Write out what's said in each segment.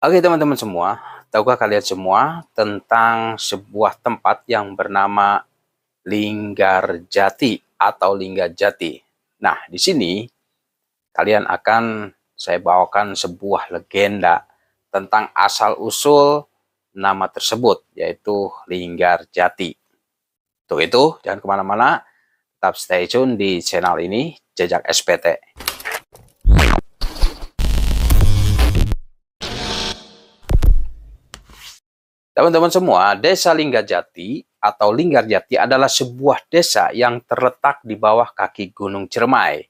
Oke teman-teman semua, tahukah kalian semua tentang sebuah tempat yang bernama Linggarjati atau Linggajati? Nah, di sini kalian akan saya bawakan sebuah legenda tentang asal-usul nama tersebut, yaitu Linggarjati. Untuk itu, jangan kemana-mana, tetap stay tune di channel ini, Jejak SPT. Teman-teman semua, Desa Linggajati atau Linggarjati adalah sebuah desa yang terletak di bawah kaki Gunung Ciremai,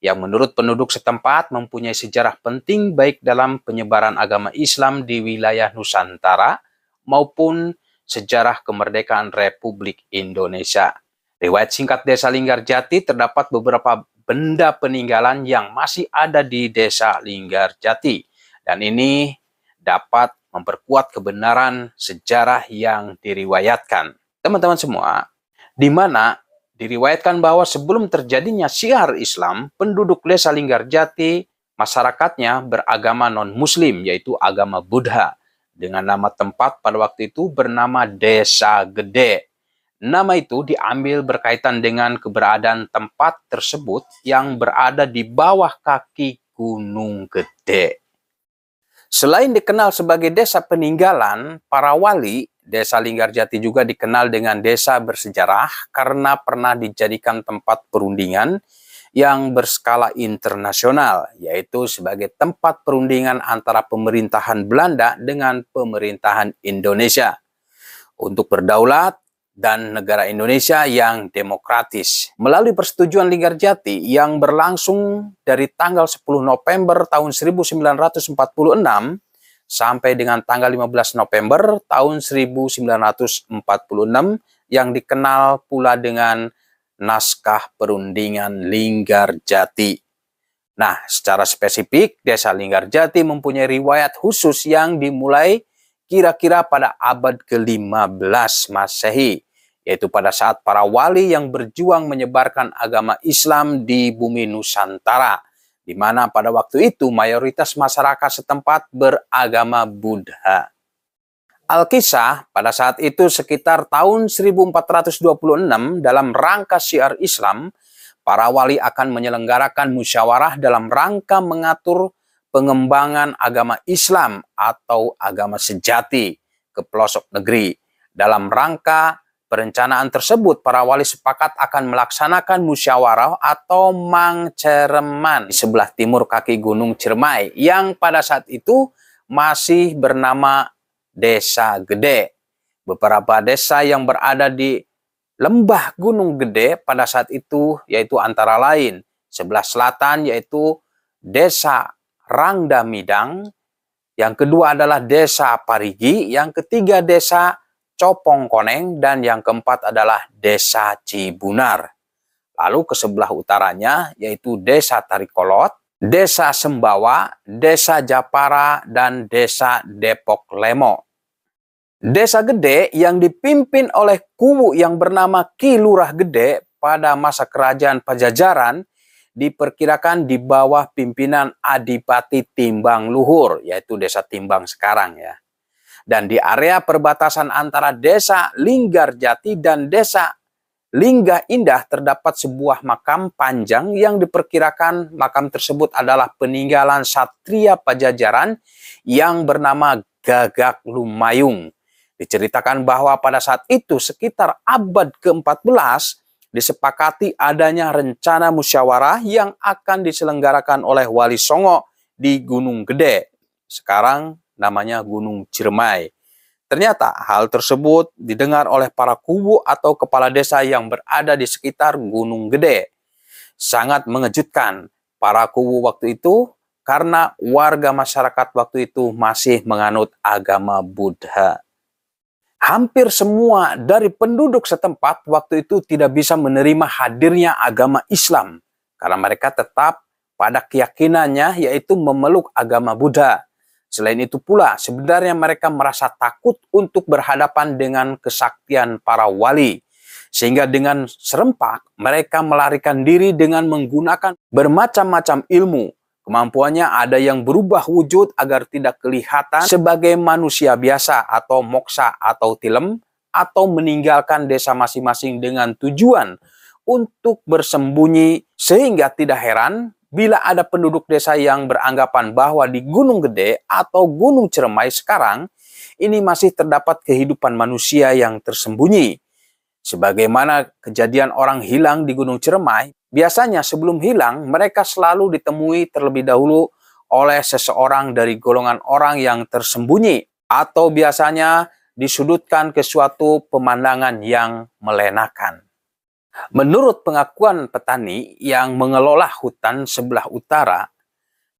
yang menurut penduduk setempat mempunyai sejarah penting baik dalam penyebaran agama Islam di wilayah Nusantara maupun sejarah kemerdekaan Republik Indonesia. Riwayat singkat Desa Linggarjati, terdapat beberapa benda peninggalan yang masih ada di Desa Linggarjati, dan ini dapat memperkuat kebenaran sejarah yang diriwayatkan. Teman-teman semua, di mana diriwayatkan bahwa sebelum terjadinya syiar Islam, penduduk Desa Linggarjati masyarakatnya beragama non-muslim, yaitu agama Buddha, dengan nama tempat pada waktu itu bernama Desa Gede. Nama itu diambil berkaitan dengan keberadaan tempat tersebut yang berada di bawah kaki Gunung Gede. Selain dikenal sebagai desa peninggalan para wali, Desa Linggarjati juga dikenal dengan desa bersejarah karena pernah dijadikan tempat perundingan yang berskala internasional, yaitu sebagai tempat perundingan antara pemerintahan Belanda dengan pemerintahan Indonesia untuk berdaulat dan negara Indonesia yang demokratis. Melalui persetujuan Linggarjati yang berlangsung dari tanggal 10 November tahun 1946 sampai dengan tanggal 15 November tahun 1946 yang dikenal pula dengan Naskah Perundingan Linggarjati. Nah, secara spesifik, Desa Linggarjati mempunyai riwayat khusus yang dimulai kira-kira pada abad ke-15 Masehi, yaitu pada saat para wali yang berjuang menyebarkan agama Islam di bumi Nusantara, di mana pada waktu itu mayoritas masyarakat setempat beragama Buddha. Alkisah pada saat itu sekitar tahun 1426 dalam rangka syiar Islam, para wali akan menyelenggarakan musyawarah dalam rangka mengatur pengembangan agama Islam atau agama sejati ke pelosok negeri. Dalam rangka perencanaan tersebut, para wali sepakat akan melaksanakan musyawarah atau mangcereman di sebelah timur kaki Gunung Ciremai yang pada saat itu masih bernama Desa Gede. Beberapa desa yang berada di lembah Gunung Gede pada saat itu yaitu antara lain sebelah selatan yaitu Desa Rangda Midang, yang kedua adalah Desa Parigi, yang ketiga Desa Copong Koneng, dan yang keempat adalah Desa Cibunar. Lalu ke sebelah utaranya yaitu Desa Tarikolot, Desa Sembawa, Desa Japara, dan Desa Depok Lemo. Desa Gede yang dipimpin oleh kubu yang bernama Ki Lurah Gede pada masa kerajaan Pajajaran diperkirakan di bawah pimpinan Adipati Timbang Luhur, yaitu Desa Timbang sekarang ya. Dan di area perbatasan antara Desa Linggarjati dan Desa Linggah Indah terdapat sebuah makam panjang yang diperkirakan makam tersebut adalah peninggalan Satria Pajajaran yang bernama Gagak Lumayung. Diceritakan bahwa pada saat itu sekitar abad ke-14 disepakati adanya rencana musyawarah yang akan diselenggarakan oleh Wali Songo di Gunung Gede. Sekarang namanya Gunung Ciremai. Ternyata hal tersebut didengar oleh para kubu atau kepala desa yang berada di sekitar Gunung Gede. Sangat mengejutkan para kubu waktu itu karena warga masyarakat waktu itu masih menganut agama Buddha. Hampir semua dari penduduk setempat waktu itu tidak bisa menerima hadirnya agama Islam karena mereka tetap pada keyakinannya yaitu memeluk agama Buddha. Selain itu pula sebenarnya mereka merasa takut untuk berhadapan dengan kesaktian para wali. Sehingga dengan serempak mereka melarikan diri dengan menggunakan bermacam-macam ilmu. Kemampuannya ada yang berubah wujud agar tidak kelihatan sebagai manusia biasa atau moksa atau tilem, atau meninggalkan desa masing-masing dengan tujuan untuk bersembunyi, sehingga tidak heran bila ada penduduk desa yang beranggapan bahwa di Gunung Gede atau Gunung Ciremai sekarang ini masih terdapat kehidupan manusia yang tersembunyi. Sebagaimana kejadian orang hilang di Gunung Ciremai, biasanya sebelum hilang mereka selalu ditemui terlebih dahulu oleh seseorang dari golongan orang yang tersembunyi, atau biasanya disudutkan ke suatu pemandangan yang melenakan. Menurut pengakuan petani yang mengelola hutan sebelah utara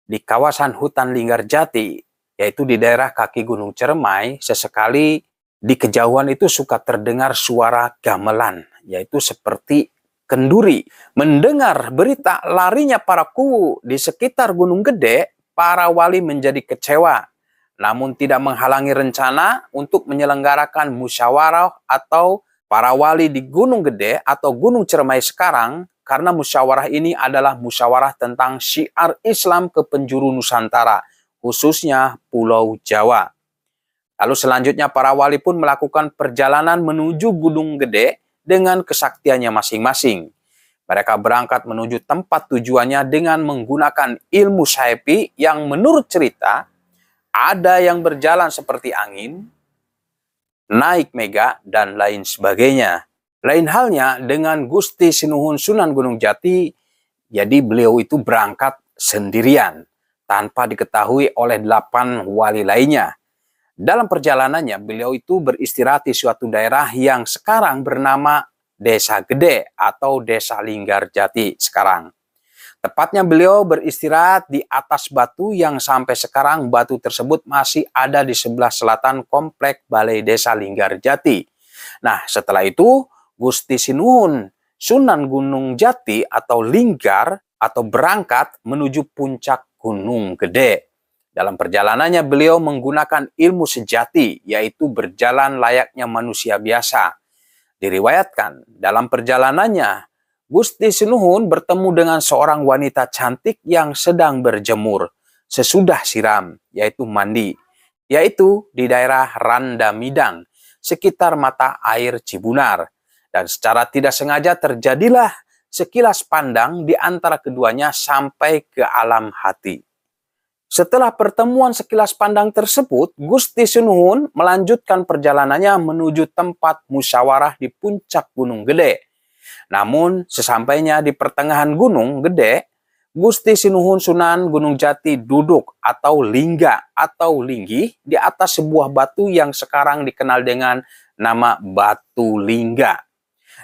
di kawasan hutan Linggarjati, yaitu di daerah kaki Gunung Ciremai, sesekali di kejauhan itu suka terdengar suara gamelan, yaitu seperti kenduri. Mendengar berita larinya para kuwu di sekitar Gunung Gede, para wali menjadi kecewa, namun tidak menghalangi rencana untuk menyelenggarakan musyawarah atau para wali di Gunung Gede atau Gunung Ciremai sekarang, karena musyawarah ini adalah musyawarah tentang syiar Islam ke penjuru Nusantara, khususnya Pulau Jawa. Lalu selanjutnya para wali pun melakukan perjalanan menuju Gunung Gede dengan kesaktiannya masing-masing. Mereka berangkat menuju tempat tujuannya dengan menggunakan ilmu syaipi yang menurut cerita ada yang berjalan seperti angin, naik mega, dan lain sebagainya. Lain halnya dengan Gusti Sinuhun Sunan Gunung Jati, jadi beliau itu berangkat sendirian tanpa diketahui oleh 8 wali lainnya. Dalam perjalanannya, beliau itu beristirahat di suatu daerah yang sekarang bernama Desa Gede atau Desa Linggarjati sekarang. Tepatnya beliau beristirahat di atas batu yang sampai sekarang batu tersebut masih ada di sebelah selatan komplek Balai Desa Linggarjati. Nah, setelah itu Gusti Sinuhun Sunan Gunung Jati atau Linggar atau berangkat menuju puncak Gunung Gede. Dalam perjalanannya beliau menggunakan ilmu sejati, yaitu berjalan layaknya manusia biasa. Diriwayatkan dalam perjalanannya, Gusti Sinuhun bertemu dengan seorang wanita cantik yang sedang berjemur sesudah siram, yaitu mandi, yaitu di daerah Randa Midang, sekitar mata air Cibunar. Dan secara tidak sengaja terjadilah sekilas pandang di antara keduanya sampai ke alam hati. Setelah pertemuan sekilas pandang tersebut, Gusti Sinuhun melanjutkan perjalanannya menuju tempat musyawarah di puncak Gunung Gede. Namun, sesampainya di pertengahan Gunung Gede, Gusti Sinuhun Sunan Gunung Jati duduk atau lingga atau linggih di atas sebuah batu yang sekarang dikenal dengan nama Batu Lingga.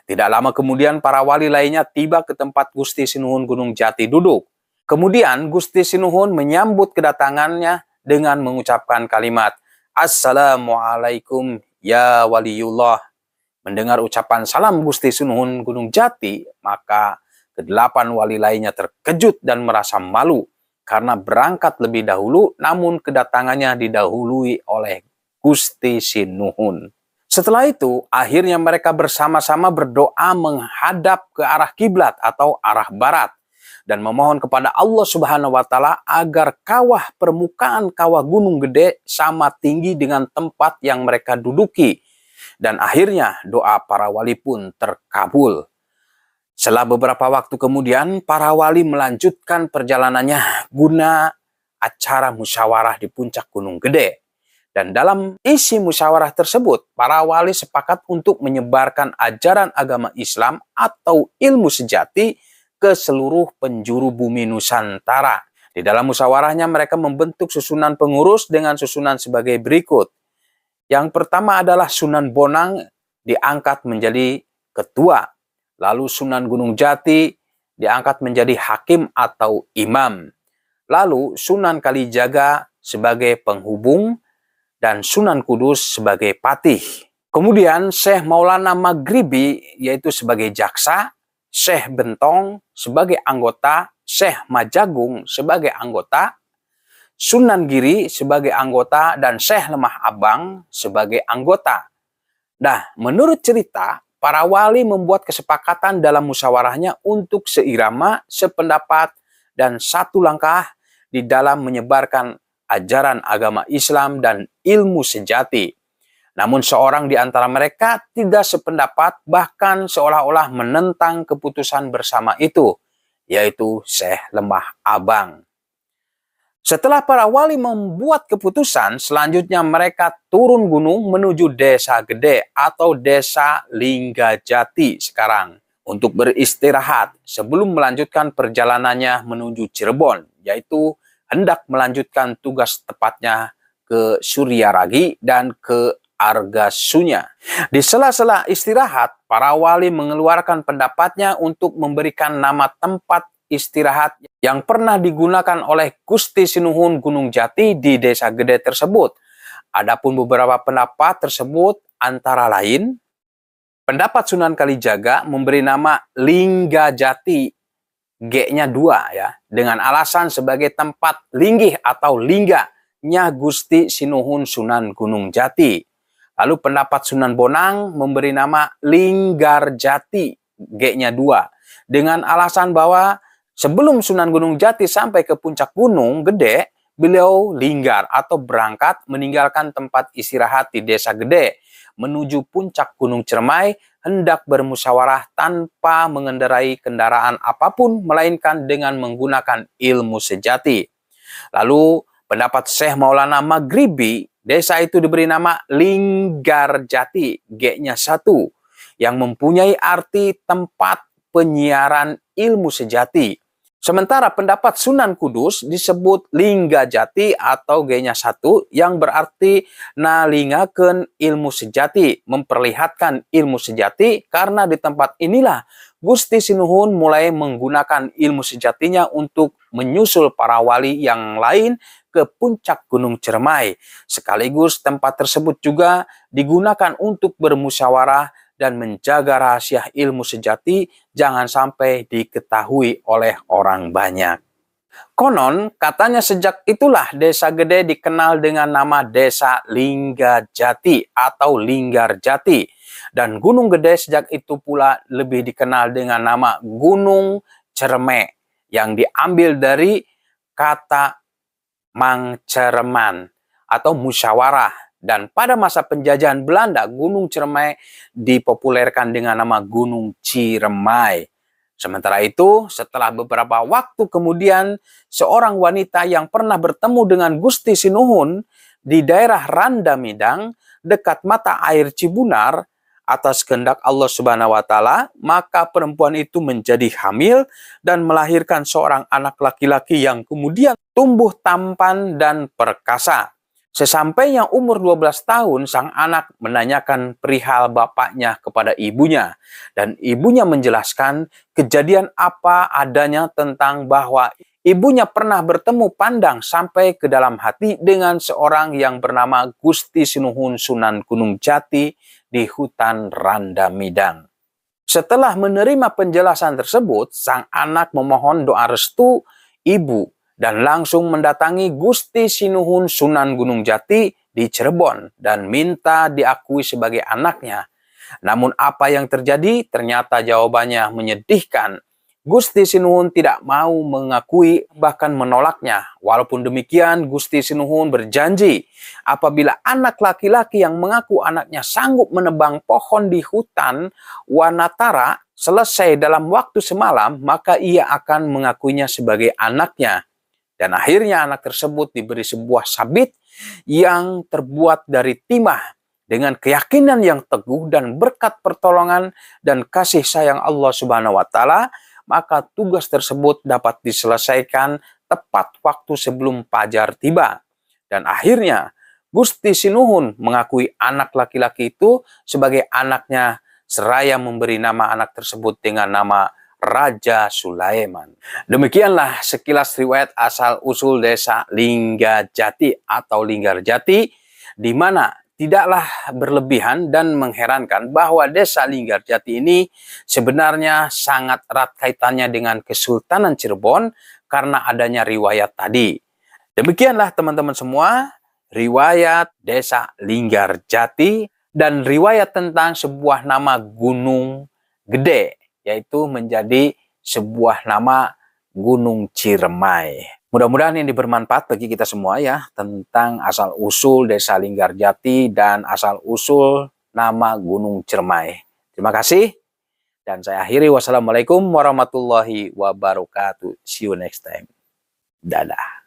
Tidak lama kemudian para wali lainnya tiba ke tempat Gusti Sinuhun Gunung Jati duduk. Kemudian Gusti Sinuhun menyambut kedatangannya dengan mengucapkan kalimat, "Assalamualaikum ya waliullah." Mendengar ucapan salam Gusti Sinuhun Gunung Jati, maka ke-8 wali lainnya terkejut dan merasa malu karena berangkat lebih dahulu, namun kedatangannya didahului oleh Gusti Sinuhun. Setelah itu, akhirnya mereka bersama-sama berdoa menghadap ke arah kiblat atau arah barat dan memohon kepada Allah Subhanahu wa taala agar kawah permukaan kawah Gunung Gede sama tinggi dengan tempat yang mereka duduki. Dan akhirnya doa para wali pun terkabul. Setelah beberapa waktu kemudian, para wali melanjutkan perjalanannya guna acara musyawarah di puncak Gunung Gede. Dan dalam isi musyawarah tersebut, para wali sepakat untuk menyebarkan ajaran agama Islam atau ilmu sejati ke seluruh penjuru bumi Nusantara. Di dalam musyawarahnya mereka membentuk susunan pengurus dengan susunan sebagai berikut. Yang pertama adalah Sunan Bonang diangkat menjadi ketua. Lalu Sunan Gunung Jati diangkat menjadi hakim atau imam. Lalu Sunan Kalijaga sebagai penghubung dan Sunan Kudus sebagai patih. Kemudian Syekh Maulana Maghribi yaitu sebagai jaksa, Syekh Bentong sebagai anggota, Syekh Majagung sebagai anggota, Sunan Giri sebagai anggota, dan Syekh Lemah Abang sebagai anggota. Nah, menurut cerita, para wali membuat kesepakatan dalam musyawarahnya untuk seirama, sependapat, dan satu langkah di dalam menyebarkan ajaran agama Islam dan ilmu sejati. Namun seorang di antara mereka tidak sependapat, bahkan seolah-olah menentang keputusan bersama itu, yaitu Syekh Lembah Abang. Setelah para wali membuat keputusan, selanjutnya mereka turun gunung menuju Desa Gede atau Desa Linggajati sekarang untuk beristirahat sebelum melanjutkan perjalanannya menuju Cirebon, yaitu hendak melanjutkan tugas tepatnya ke Suryaragi dan ke Argasunya. Di sela-sela istirahat, para wali mengeluarkan pendapatnya untuk memberikan nama tempat istirahat yang pernah digunakan oleh Gusti Sinuhun Gunung Jati di Desa Gede tersebut. Adapun beberapa pendapat tersebut antara lain, pendapat Sunan Kalijaga memberi nama Linggajati, G-nya 2 ya, dengan alasan sebagai tempat linggih atau lingganya Gusti Sinuhun Sunan Gunung Jati. Lalu pendapat Sunan Bonang memberi nama Linggarjati, G-nya 2, dengan alasan bahwa sebelum Sunan Gunung Jati sampai ke puncak Gunung Gede, beliau linggar atau berangkat meninggalkan tempat istirahat di Desa Gede menuju puncak Gunung Ciremai, hendak bermusyawarah tanpa mengendarai kendaraan apapun melainkan dengan menggunakan ilmu sejati. Lalu pendapat Syekh Maulana Maghribi, desa itu diberi nama Linggarjati, G-nya 1, yang mempunyai arti tempat penyiaran ilmu sejati. Sementara pendapat Sunan Kudus disebut Linggajati atau G-nya 1 yang berarti nalingakeun ilmu sejati, memperlihatkan ilmu sejati, karena di tempat inilah Gusti Sinuhun mulai menggunakan ilmu sejatinya untuk menyusul para wali yang lain ke puncak Gunung Ciremai. Sekaligus tempat tersebut juga digunakan untuk bermusyawarah dan menjaga rahasia ilmu sejati jangan sampai diketahui oleh orang banyak. Konon katanya sejak itulah Desa Gede dikenal dengan nama Desa Linggajati atau Linggarjati, dan Gunung Gede sejak itu pula lebih dikenal dengan nama Gunung Cereme yang diambil dari kata mangcereman atau musyawarah. Dan pada masa penjajahan Belanda, Gunung Ciremai dipopulerkan dengan nama Gunung Ciremai. Sementara itu, setelah beberapa waktu kemudian, seorang wanita yang pernah bertemu dengan Gusti Sinuhun di daerah Randamidang, dekat mata air Cibunar, atas kehendak Allah Subhanahu wa Ta'ala, maka perempuan itu menjadi hamil dan melahirkan seorang anak laki-laki yang kemudian tumbuh tampan dan perkasa. Sesampainya umur 12 tahun, sang anak menanyakan perihal bapaknya kepada ibunya. Dan ibunya menjelaskan kejadian apa adanya tentang bahwa ibunya pernah bertemu pandang sampai ke dalam hati dengan seorang yang bernama Gusti Sinuhun Sunan Gunung Jati di hutan Randamidang. Setelah menerima penjelasan tersebut, sang anak memohon doa restu ibu dan langsung mendatangi Gusti Sinuhun Sunan Gunung Jati di Cirebon dan minta diakui sebagai anaknya. Namun apa yang terjadi? Ternyata jawabannya menyedihkan. Gusti Sinuhun tidak mau mengakui, bahkan menolaknya. Walaupun demikian, Gusti Sinuhun berjanji apabila anak laki-laki yang mengaku anaknya sanggup menebang pohon di hutan Wanatara selesai dalam waktu semalam, maka ia akan mengakuinya sebagai anaknya. Dan akhirnya anak tersebut diberi sebuah sabit yang terbuat dari timah. Dengan keyakinan yang teguh dan berkat pertolongan dan kasih sayang Allah Subhanahu wa Ta'ala, maka tugas tersebut dapat diselesaikan tepat waktu sebelum fajar tiba. Dan akhirnya Gusti Sinuhun mengakui anak laki-laki itu sebagai anaknya, seraya memberi nama anak tersebut dengan nama Raja Sulaiman. Demikianlah sekilas riwayat asal-usul Desa Linggajati atau Linggarjati, di mana tidaklah berlebihan dan mengherankan bahwa Desa Linggarjati ini sebenarnya sangat erat kaitannya dengan Kesultanan Cirebon karena adanya riwayat tadi. Demikianlah teman-teman semua, riwayat Desa Linggarjati dan riwayat tentang sebuah nama Gunung Gede, yaitu menjadi sebuah nama Gunung Ciremai. Mudah-mudahan ini bermanfaat bagi kita semua ya, tentang asal-usul Desa Linggarjati dan asal-usul nama Gunung Ciremai. Terima kasih, dan saya akhiri. Wassalamualaikum warahmatullahi wabarakatuh. See you next time. Dadah.